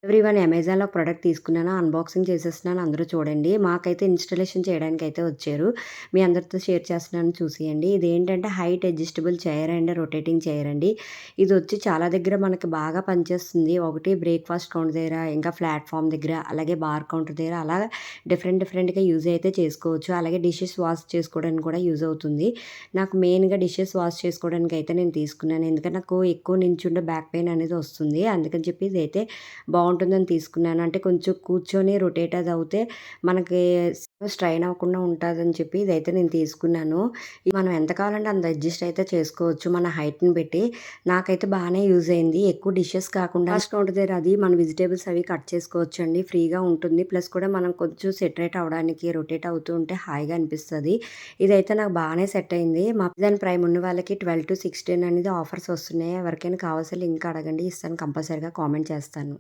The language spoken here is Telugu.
ఎవ్రీవన్ అమెజాన్‌లో ఒక ప్రొడక్ట్ తీసుకున్నాను. అన్బాక్సింగ్ చేసేస్తున్నాను. అందరూ చూడండి. మాకైతే ఇన్‌స్టాలేషన్ చేయడానికైతే వచ్చారు. మీ అందరితో షేర్ చేస్తున్నాను చూసేయండి. ఇదేంటంటే height adjustable chair and rotating chair అండి. ఇదొచ్చి చాలా దగ్గర మనకి బాగా పనిచేస్తుంది. ఒకటి బ్రేక్‌ఫాస్ట్ కౌంటర్ దగ్గర, ఇంకా ప్లాట్‌ఫార్మ్ దగ్గర, అలాగే బార్ కౌంటర్ దగ్గర అలా డిఫరెంట్‌గా యూజ్ అయితే చేసుకోవచ్చు. అలాగే డిషెస్ వాష్ చేసుకోవడానికి కూడా యూజ్ అవుతుంది. నాకు మెయిన్‌గా డిషెస్ వాష్ చేసుకోవడానికైతే నేను తీసుకున్నాను. ఎందుకంటే నాకు ఎక్కువ నించుంటే బ్యాక్ పెయిన్ అనేది వస్తుంది. అందుకని చెప్పి ఇదైతే బావుంటుందని తీసుకున్నాను. అంటే కొంచెం కూర్చొని రొటేట్ అది అవుతే మనకి స్ట్రెయిన్ అవ్వకుండా ఉంటదని చెప్పి ఇదైతే నేను తీసుకున్నాను. ఇది మనం ఎంత కావాలంటే అంత అడ్జస్ట్ అయితే చేసుకోవచ్చు మన హైట్‌ని బట్టి. నాకైతే బానే యూజ్ అయింది. ఎక్కువ డిషెస్ కాకుండా ఫస్ట్ కౌంటర్ దగ్గర అది మన వెజిటబుల్స్ అవి కట్ చేసుకోవచ్చండి. ఫ్రీగా ఉంటుంది. ప్లస్ కూడా మనం కొంచెం సెటరేట్ అవ్వడానికి రొటేట్ అవుతూ ఉంటే హాయిగా అనిపిస్తది. ఇదైతే నాకు బానే సెట్ అయింది. మా అమెజాన్ ప్రైమ్ ఉన్న వాళ్ళకి 12-16 అనేది ఆఫర్స్ వస్తున్నాయి. ఎవరికైనా కావాల్సిన లింక్ అడగండి. ఇస్తాను కంపల్సరీగా కామెంట్ చేస్తాను.